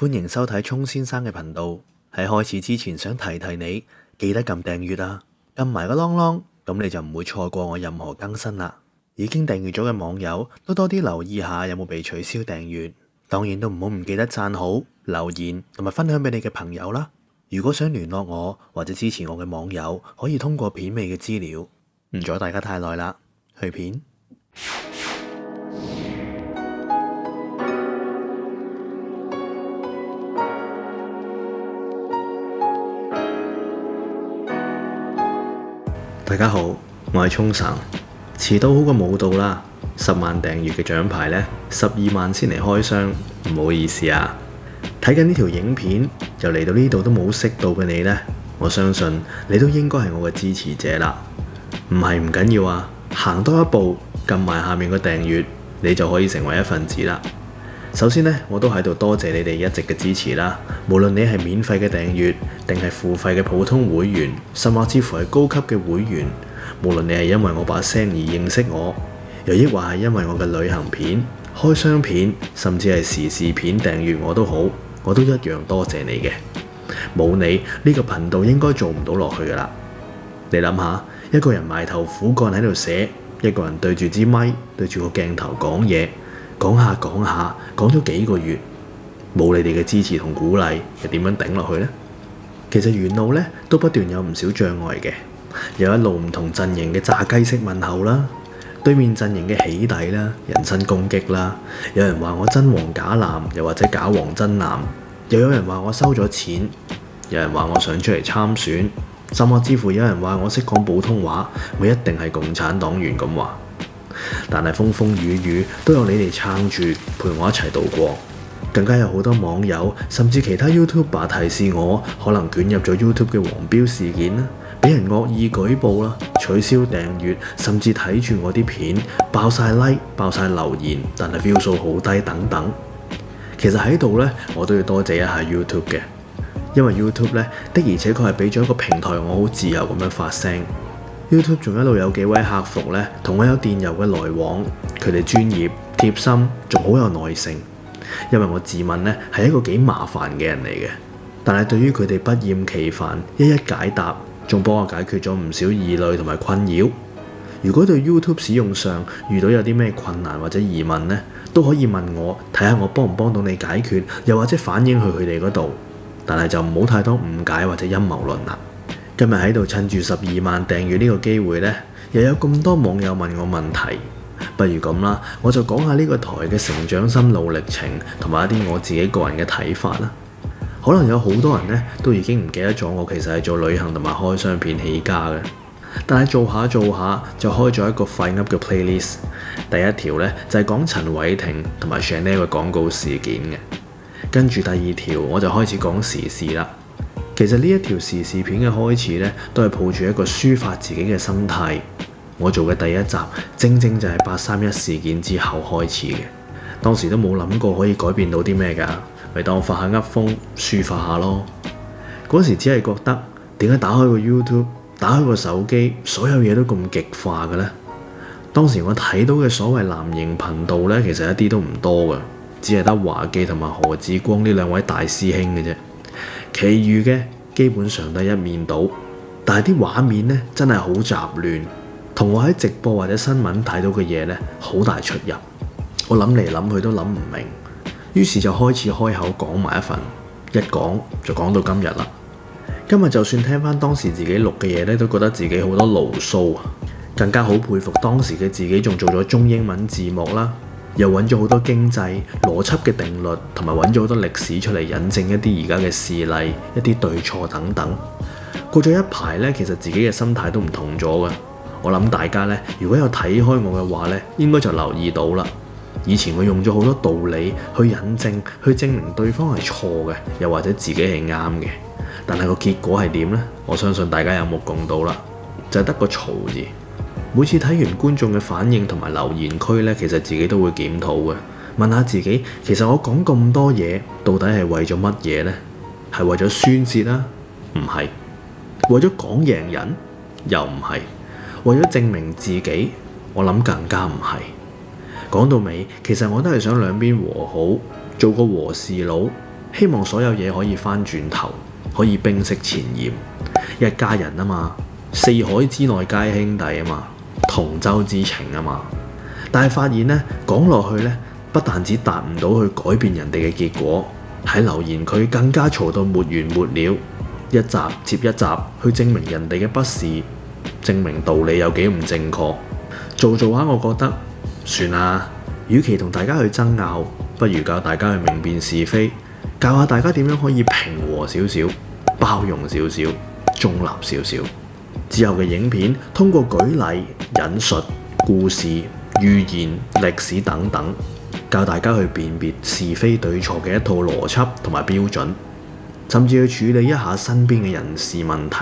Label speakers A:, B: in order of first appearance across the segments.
A: 歡迎收睇聰先生嘅頻道。喺開始之前，想提提你，記得撳訂閱啊，撳埋個啷啷，咁你就唔會錯過我任何更新啦。已經訂閱咗嘅網友都多啲留意下有冇被取消訂閱。當然都唔記得讚好、留言同埋分享俾你嘅朋友啦。如果想聯絡我或者支持我嘅網友，可以通過片尾嘅資料。唔阻大家太耐啦，去片。大家好，我係聰神。遲到好過冇到啦。10萬訂閱嘅獎牌呢，12萬先嚟開箱，唔好意思啊。睇緊呢條影片又嚟到呢度都冇識到嘅你呢，我相信你都應該係我嘅支持者啦。唔係唔緊要啊，行多一步，撳埋下面個訂閱，你就可以成為一份子啦。首先呢，我都喺度多謝你哋一直嘅支持啦。無論你係免費嘅訂閱，定係付費嘅普通會員，甚至乎係高級嘅會員，無論你係因為我把聲而認識我，又抑或係因為我嘅旅行片、開箱片，甚至係時事片訂閱我都好，我都一樣多謝你嘅。冇你呢個頻道應該做唔到落去噶啦。你諗下，一個人埋頭苦幹喺度寫，一個人對住支咪，對住個鏡頭講嘢，講下講咗幾個月，冇你哋嘅支持同鼓勵，又點樣頂落去呢？其實沿路呢都不斷有唔少障礙嘅，有一路唔同陣營嘅炸雞式問候啦，對面陣營嘅起底啦、人身攻擊啦，有人話我真黃假藍，又或者假黃真藍，又有人話我收咗錢，有人話我想出嚟參選，甚至乎有人話我識講普通話，我一定係共產黨員咁話。但係風風雨雨都有你哋撐住，陪我一齊度過。更加有好多網友甚至其他 YouTuber 提示我可能捲入咗 YouTube 嘅黃標事件啦，俾人惡意舉報啦，取消訂閱，甚至睇住我啲片爆晒 like、爆晒留言，但係 view 數好低等等。其實喺度呢，我都要多謝一下 YouTube 嘅，因為 YouTube 呢的而且確係俾咗一個平台我好自由咁樣發聲。YouTube 仲一路有幾位客服呢，同我有電郵嘅來往，佢哋專業貼心，仲好有耐性。因為我自問呢係一個幾麻煩嘅人嚟嘅，但係對於佢哋不厭其煩，一一解答，仲幫我解決咗唔少疑慮同埋困擾。如果對 YouTube 使用上遇到有啲咩困難或者疑問呢，都可以問我，睇下我幫唔幫到你解決，又或者反映去佢哋嗰度。但係就唔好太多誤解或者陰謀論啦。今日喺度趁住12萬訂閱呢個機會呢，又有咁多網友問我問題，不如咁啦，我就講下呢個台嘅成長心路歷程，同埋一啲我自己個人嘅睇法啦。可能有好多人呢都已經唔記得咗我其實係做旅行同埋開箱片起家嘅，但係做下就開咗一個廢噏嘅 playlist。第一條呢就係講陳偉霆同埋 Chanel 嘅廣告事件嘅，跟住第二條我就開始講時事啦。其實呢一條時事片嘅開始呢，都係抱住一個抒發自己嘅心態。我做嘅第一集正就係831事件之後開始嘅，當時都冇諗過可以改變到啲咩㗎，咪當發下噏風抒發下咯。嗰時只係覺得點解打開個 YouTube、打開個手機，所有嘢都咁極化嘅呢？當時我睇到嘅所謂藍營頻道呢，其實一啲都唔多㗎，只係得華記同埋何志光呢兩位大師兄嘅啫。其餘嘅基本上都係一面倒，但係啲畫面呢真係好雜亂，同我喺直播或者新聞睇到嘅嘢呢好大出入。我諗嚟諗去都諗唔明，於是就開始開口講埋一份，一講就講到今日啦。今日就算聽翻當時自己錄嘅嘢呢，都覺得自己好多牢騷啊，更加好佩服當時嘅自己，仲做咗中英文字幕啦。又揾咗好多經濟邏輯嘅定律，同埋揾咗好多歷史出嚟引證一啲而家嘅事例、一啲對錯等等。過咗一排呢，其實自己嘅心態都唔同咗嘅。我諗大家呢，如果有睇開我嘅話呢，應該就留意到啦。以前我用咗好多道理去引證，去證明對方係錯嘅，又或者自己係啱嘅。但係個結果係點呢？我相信大家有目共睹啦，就係得個嘈字。每次睇完觀眾嘅反應同埋留言區呢，其實自己都會檢討嘅，問下自己，其實我講咁多嘢，到底係為咗乜嘢呢？係為咗宣泄啦？唔係。為咗講贏人？又唔係。為咗證明自己？我諗更加唔係。講到尾，其實我都係想兩邊和好，做個和事佬，希望所有嘢可以翻轉頭，可以冰釋前嫌，一家人啊嘛，四海之內皆兄弟啊嘛，同舟之情啊嘛。但係發現呢，講落去呢，不但只達唔到去改變人哋嘅結果，喺留言區更加嘈到沒完沒了，一集接一集去證明人哋嘅不是，證明道理有幾唔正確。做下我覺得算啦，與其同大家去爭拗，不如教大家去明辨是非，教下大家點樣可以平和少少、包容少少、中立少少。之後嘅影片通過舉例、引述、故事、寓言、歷史等等，教大家去辨別是非對錯嘅一套邏輯同埋標準，甚至去處理一下身邊嘅人事問題。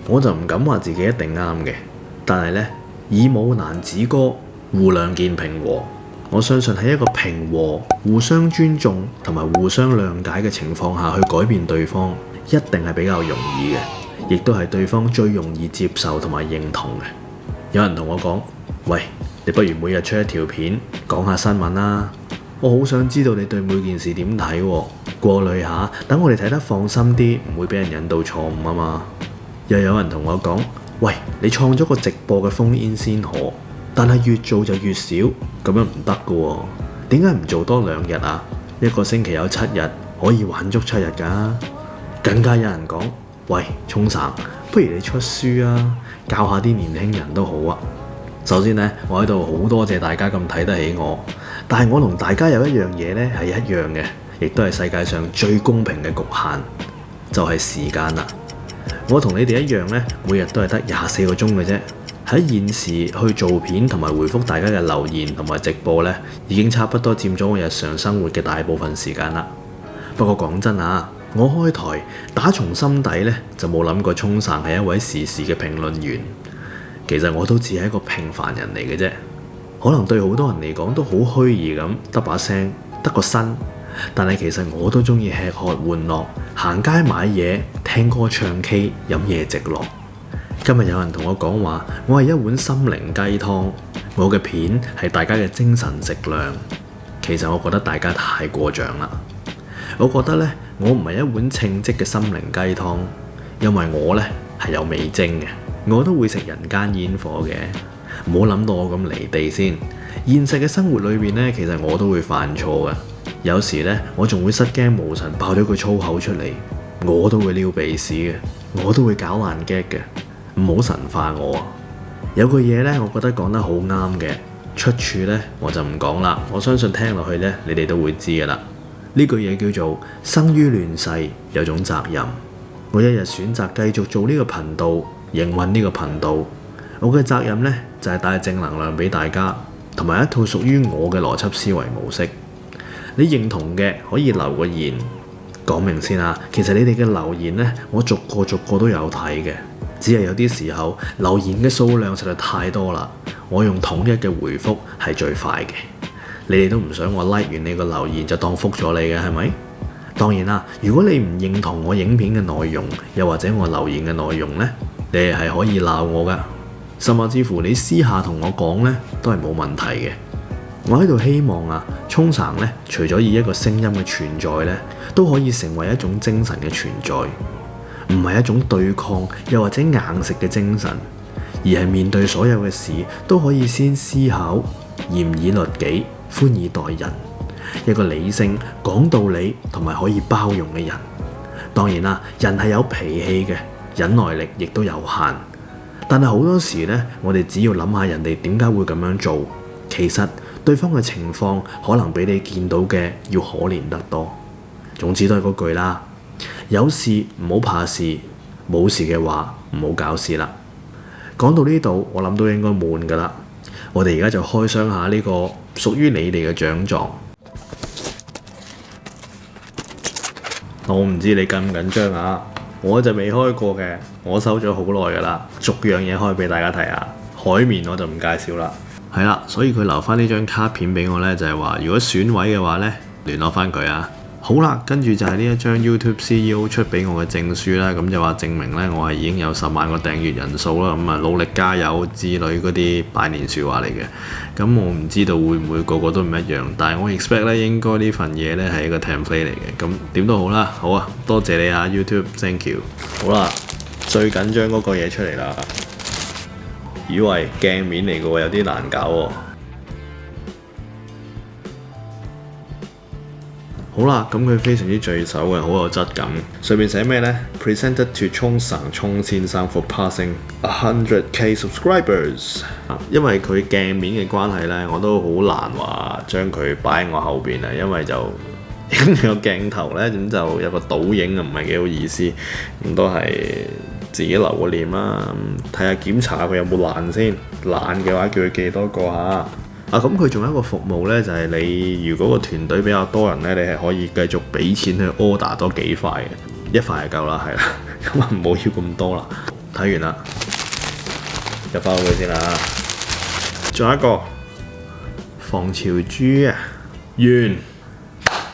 A: 我就唔敢話自己一定啱嘅，但係呢，以武難止戈，互諒見平和。我相信喺一個平和、互相尊重同埋互相諒解嘅情況下去改變對方，一定係比較容易嘅，亦都係對方最容易接受同埋認同嘅。有人同我講：喂，你不如每日出一條片講下新聞啦，我好想知道你對每件事點睇喎，過濾下，等我哋睇得放心啲，唔會俾人引導錯誤啊嘛。又有人同我講：喂，你創咗個直播嘅烽煙先河，但係越做就越少，咁樣唔得㗎喎，點解唔做多2日啊？一個星期有7日，可以玩足7日㗎。更加有人講：喂，聰生，不如你出書啊，教下啲年輕人都好啊。首先呢，我喺度好多謝大家咁睇得起我，但係我同大家有一樣嘢呢係一樣嘅，亦都係世界上最公平嘅局限，就係時間啦。我同你哋一樣呢，每日都係得24個鐘嘅啫。喺現時去做片同埋回覆大家嘅留言同埋直播呢，已經差不多佔咗我日常生活嘅大部分時間啦。不過講真啊，我開台打從心底呢，就冇諗過聰生係一位時事嘅評論員。其實我都只係一個平凡人嚟嘅啫，可能對好多人嚟講都好虛擬咁，得把聲，得個身。但係其實我都中意吃喝玩樂、行街買嘢、聽歌唱 K、飲嘢直落。今日有人同我講話，我係一碗心靈雞湯，我嘅片係大家嘅精神食糧。其實我覺得大家太過獎啦。我覺得呢，我唔係一碗稱職嘅心靈雞湯，因為我呢係有味精嘅，我都會食人間煙火嘅。唔好諗到我咁離地先。現實嘅生活裏面呢，其實我都會犯錯嘅。有時呢，我仲會失驚無神爆咗句粗口出嚟，我都會撩鼻屎嘅，我都會搞爛 gag 嘅。唔好神化我啊！有句嘢呢，我覺得講得好啱嘅，出處呢，我就唔講啦。我相信聽落去呢，你哋都會知噶啦。呢句嘢叫做生於亂世，有種責任。我一日選擇繼續做呢個頻道，營運呢個頻道，我嘅責任呢，就係帶正能量俾大家，同埋一套屬於我嘅邏輯思維模式。你認同嘅可以留個言，講明先啊。其實你哋嘅留言呢，我逐個都有睇嘅。只係有啲時候留言嘅數量實在太多啦，我用統一嘅回覆係最快嘅。你哋都唔想我 like 完你個留言就當覆咗你嘅係咪？當然啦，如果你唔認同我影片嘅內容，又或者我留言嘅內容呢，你係可以鬧我噶，甚至乎你私下同我講呢，都係冇問題嘅。我喺度希望啊，聰生呢，除咗以一個聲音嘅存在呢，都可以成為一種精神嘅存在。唔係一種對抗又或者硬食嘅精神，而係面對所有嘅事都可以先思考，嚴以律己，寬以待人，一個理性、講道理同埋可以包容嘅人。當然啦，人係有脾氣嘅，忍耐力亦都有限。但係好多時呢，我哋只要諗下人哋點解會咁樣做，其實對方嘅情況可能比你見到嘅要可憐得多。總之都係嗰句啦。有事唔好怕事，冇事嘅話唔好搞事啦。講到呢度，我諗都應該悶噶啦。我哋而家就開箱下呢個屬於你哋嘅獎狀。我唔知你緊唔緊張啊？我就未開過嘅，我收咗好耐噶啦，逐樣嘢開俾大家睇下。海綿我就唔介紹啦。係啦，所以佢留翻呢張卡片俾我呢，就係話如果選位嘅話呢，聯絡翻佢啊。好啦，跟住就係呢一張 YouTube CEO 出俾我嘅證書啦，咁就話證明呢，我係已經有10萬個訂閱人數啦，咁啊努力加油之類嗰啲拜年説話嚟嘅。咁我唔知道會唔會個個都唔一樣，但係我 expect 咧應該呢份嘢呢係一個 template 嚟嘅。咁點都好啦，好啊，多謝你啊 YouTube，thank you。好啦，最緊張嗰個嘢出嚟啦，以為鏡面嚟嘅喎，有啲難搞喎。好啦，咁佢非常之聚手嘅，好有質感。上面寫咩呢？ Presented to 沖先生 for passing 100K subscribers。因為佢鏡面嘅關係呢，我都好難話將佢擺喺我後邊啊，因為就個鏡頭呢，咁就有個倒影啊，唔係幾好意思。咁都係自己留個念啦，睇下檢查下佢有冇爛先。爛嘅話，叫佢寄多個嚇。咁佢仲有一個服務呢，就係你如果個團隊比較多人呢，你係可以繼續俾錢去 order 多幾塊嘅，一塊就夠啦，係啦，咁啊唔好要咁多啦。睇完啦，入翻去先啦。仲有一個防潮珠啊，完。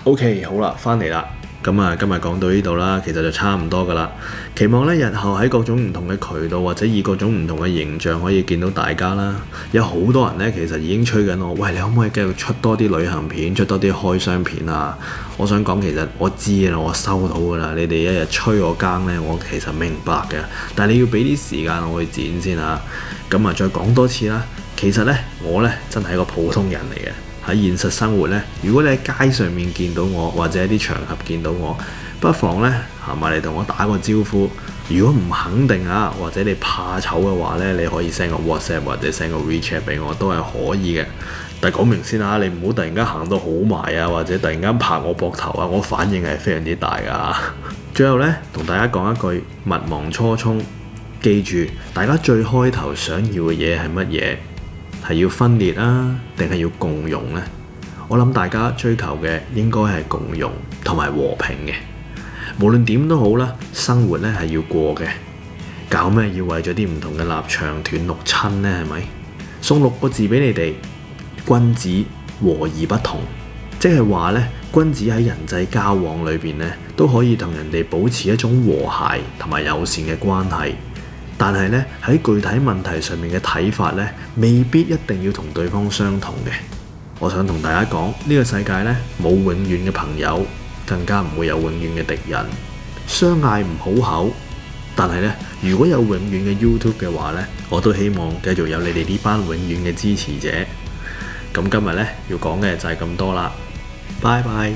A: OK， 好啦，翻嚟啦。咁啊，今日講到呢度啦，其實就差唔多噶啦。期望呢，日後喺各種唔同嘅渠道或者以各種唔同嘅形象可以見到大家啦。有好多人呢，其實已經催緊我，喂，你可唔可以繼續出多啲旅行片，出多啲開箱片啊？我想講，其實我知啦，我收到噶啦。你哋一日催我更呢，我其實明白嘅。但係你要俾啲時間我去剪先啊。咁啊，再講多次啦。其實呢，我呢，真係一個普通人嚟嘅。喺現實生活呢，如果你喺街上面見到我，或者喺啲場合見到我，不妨呢行埋嚟同我打個招呼。如果唔肯定啊，或者你怕醜嘅話呢，你可以 send 個 WhatsApp 或者 send 個 WeChat 俾我，都係可以嘅。但係講明先啊，你唔好突然間行到好埋啊，或者突然間拍我膊頭啊，我反應係非常之大㗎。最後呢，同大家講一句，勿忘初衷，記住大家最開頭想要嘅嘢係乜嘢？係要分裂啊，定係要共融呢？我諗大家追求嘅應該係共融同埋和平嘅。無論點都好啦，生活呢係要過嘅，搞咩要為咗啲唔同嘅立場斷六親呢？係咪？送6個字俾你哋：君子和而不同。即係話呢，君子喺人際交往裏邊呢，都可以同人哋保持一種和諧同埋友善嘅關係。但係咧，喺具體問題上面嘅睇法咧，未必一定要同對方相同嘅。我想同大家講，呢個世界咧，冇永遠嘅朋友，更加唔會有永遠嘅敵人。相嗌唔好口，但係咧，如果有永遠嘅 YouTube 嘅話咧，我都希望繼續有你哋呢班永遠嘅支持者。咁今日咧要講嘅就係咁多啦，拜拜。